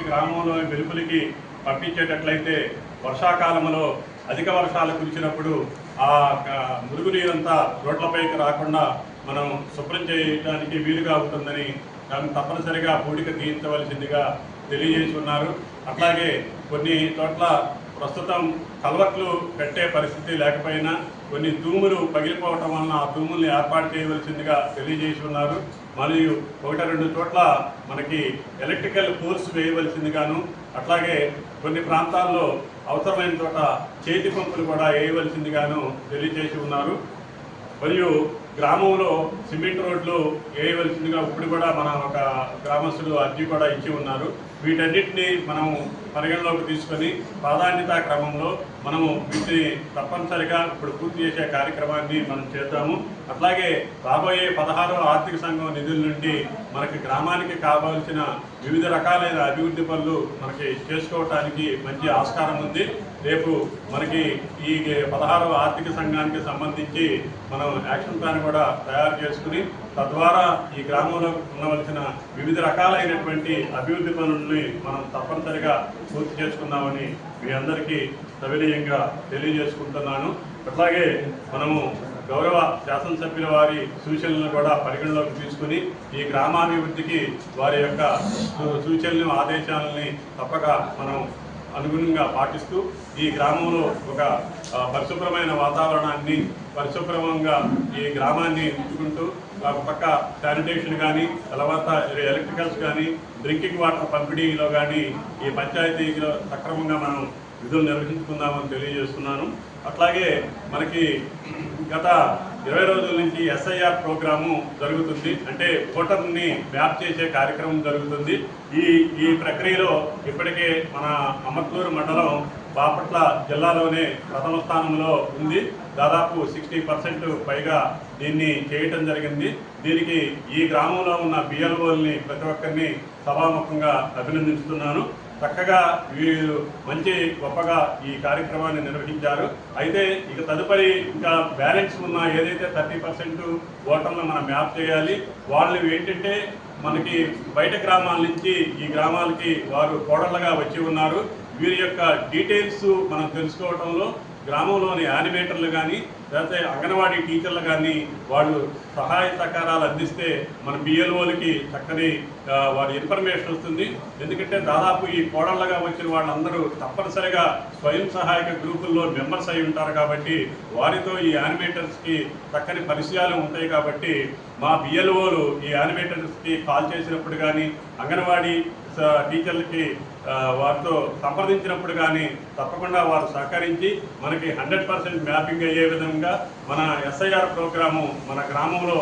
గ్రామంలో వెలుపలికి పంపించేటట్లయితే వర్షాకాలంలో అధిక వర్షాలు కురిచినప్పుడు ఆ మురుగునీరంతా రోడ్లపైకి రాకుండా మనం శుభ్రం చేయడానికి వీలుగా ఉంటుందని దాన్ని తప్పనిసరిగా పూడిక తీయించవలసిందిగా తెలియజేసి ఉన్నారు. అట్లాగే కొన్ని చోట్ల ప్రస్తుతం కల్వర్ట్లు కట్టే పరిస్థితి లేకపోయినా కొన్ని తూములు పగిలిపోవటం వలన ఆ తూముల్ని ఏర్పాటు చేయవలసిందిగా తెలియజేసి ఉన్నారు. మరియు 1-2 చోట్ల మనకి ఎలక్ట్రికల్ పోల్స్ వేయవలసిందిగాను, అట్లాగే కొన్ని ప్రాంతాల్లో అవసరమైన చోట చేతి పంపులు కూడా వేయవలసిందిగాను తెలియజేసి ఉన్నారు. మరియు గ్రామంలో సిమెంట్ రోడ్లు వేయవలసిందిగా ఇప్పుడు కూడా మన ఒక గ్రామస్తులు అర్జీ కూడా ఇచ్చి ఉన్నారు. వీటన్నిటిని మనము పరిగణలోకి తీసుకొని ప్రాధాన్యతా క్రమంలో మనము వీటిని తప్పనిసరిగా ఇప్పుడు పూర్తి చేసే కార్యక్రమాన్ని మనం చేద్దాము. అట్లాగే రాబోయే 16వ ఆర్థిక సంఘం నిధుల నుండి మనకి గ్రామానికి కావాల్సిన వివిధ రకాలైన అభివృద్ధి పనులు మనకి చేసుకోవటానికి మంచి ఆస్కారం ఉంది. రేపు మనకి ఈ 16వ ఆర్థిక సంఘానికి సంబంధించి మనం యాక్షన్ ప్లాన్ కూడా తయారు చేసుకుని తద్వారా ఈ గ్రామంలో ఉండవలసిన వివిధ రకాలైనటువంటి అభివృద్ధి పనుల్ని మనం తప్పనిసరిగా పూర్తి చేసుకుందామని మీ అందరికీ సవినయంగా తెలియజేసుకుంటున్నాను. అట్లాగే మనము గౌరవ శాసనసభ్యుల వారి సూచనలను కూడా పరిగణలోకి తీసుకుని ఈ గ్రామాభివృద్ధికి వారి యొక్క సూచనలు ఆదేశాలని తప్పక మనం అనుగుణంగా పాటిస్తూ ఈ గ్రామంలో ఒక పరిశుభ్రమైన వాతావరణాన్ని పరిశుభ్రంగా ఈ గ్రామాన్ని ఉంచుకుంటూ ఒక పక్క శానిటేషన్ కానీ తర్వాత ఎలక్ట్రికల్స్ కానీ డ్రింకింగ్ వాటర్ పంపిణీలో కానీ ఈ పంచాయతీలో సక్రమంగా మనం విధులు నిర్వహించుకుందామని తెలియజేస్తున్నాను. అట్లాగే మనకి గత 20 రోజుల నుంచి SIR ప్రోగ్రాము జరుగుతుంది. అంటే ఓటర్ని మ్యాప్ చేసే కార్యక్రమం జరుగుతుంది. ఈ ప్రక్రియలో ఇప్పటికే మన అమర్తూరు మండలం బాపట్ల జిల్లాలోనే ప్రథమ స్థానంలో ఉంది. దాదాపు 60% పైగా దీన్ని చేయటం జరిగింది. దీనికి ఈ గ్రామంలో ఉన్న BLOల్ని ప్రతి ఒక్కరిని సభాముఖంగా అభినందిస్తున్నాను. చక్కగా వీరు మంచి గొప్పగా ఈ కార్యక్రమాన్ని నిర్వహించారు. అయితే ఇక తదుపరి ఇంకా బ్యాలెన్స్ ఉన్న ఏదైతే 30% ఓటర్లను మనం మ్యాప్ చేయాలి. వాళ్ళు ఏంటంటే మనకి బయట గ్రామాల నుంచి ఈ గ్రామాలకి వారు కోడళ్ళగా వచ్చి ఉన్నారు. వీరి యొక్క డీటెయిల్స్ మనం తెలుసుకోవడంలో గ్రామంలోని యానిమేటర్లు కానీ లేకపోతే అంగన్వాడీ టీచర్లు కానీ వాళ్ళు సహాయ సహకారాలు అందిస్తే మన BLOలకి చక్కని వారి ఇన్ఫర్మేషన్ వస్తుంది. ఎందుకంటే దాదాపు ఈ కోడళ్ళగా వచ్చిన వాళ్ళందరూ తప్పనిసరిగా స్వయం సహాయక గ్రూపుల్లో మెంబర్స్ అయి ఉంటారు కాబట్టి వారితో ఈ యానిమేటర్స్కి చక్కని పరిచయాలు ఉంటాయి. కాబట్టి మా BLOలు ఈ యానిమేటర్స్కి కాల్ చేసినప్పుడు కానీ అంగన్వాడీ టీచర్లకి వారితో సంప్రదించినప్పుడు కానీ తప్పకుండా వారు సహకరించి మనకి 100% మ్యాపింగ్ అయ్యే విధంగా మన SIR ప్రోగ్రాము మన గ్రామంలో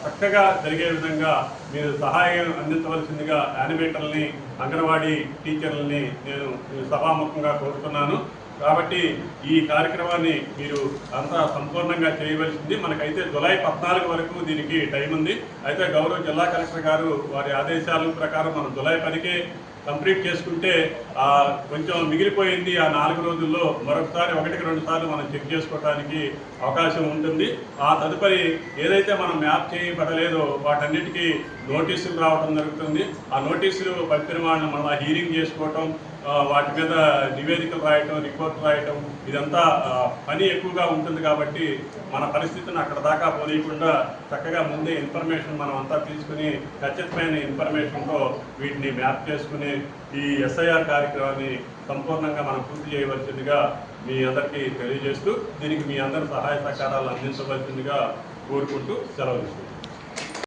చక్కగా జరిగే విధంగా మీరు సహాయం అందించవలసిందిగా యానిమేటర్లని అంగన్వాడీ టీచర్లని నేను సభాముఖంగా కోరుతున్నాను. కాబట్టి ఈ కార్యక్రమాన్ని మీరు అంతా సంపూర్ణంగా చేయవలసింది. మనకైతే జూలై 14 వరకు దీనికి టైం ఉంది. అయితే గౌరవ జిల్లా కలెక్టర్ గారు వారి ఆదేశాల ప్రకారం మనం జూలై 10కే కంప్లీట్ చేసుకుంటే కొంచెం మిగిలిపోయింది ఆ 4 రోజుల్లో మరొకసారి 1-2 సార్లు మనం చెక్ చేసుకోవడానికి అవకాశం ఉంటుంది. ఆ తదుపరి ఏదైతే మనం మ్యాప్ చేయబడలేదో వాటన్నిటికీ నోటీసులు రావడం జరుగుతుంది. ఆ నోటీసులు పంపిన వాళ్ళని మనం హీరింగ్ చేసుకోవటం, వాటి మీద నివేదికలు రాయటం, రిపోర్ట్ రాయటం, ఇదంతా పని ఎక్కువగా ఉంటుంది. కాబట్టి మన పరిస్థితిని అక్కడ దాకా పోనీయకుండా చక్కగా ముందే ఇన్ఫర్మేషన్ మనం అంతా తీసుకుని ఖచ్చితమైన ఇన్ఫర్మేషన్తో వీటిని మ్యాప్ చేసుకుని ఈ SIR కార్యక్రమాన్ని సంపూర్ణంగా మనం పూర్తి చేయవలసిందిగా మీ అందరికీ తెలియజేస్తూ దీనికి మీ అందరి సహాయ సహకారాలు అందించవలసిందిగా కోరుకుంటూ సెలవు తీసుకుంటాం.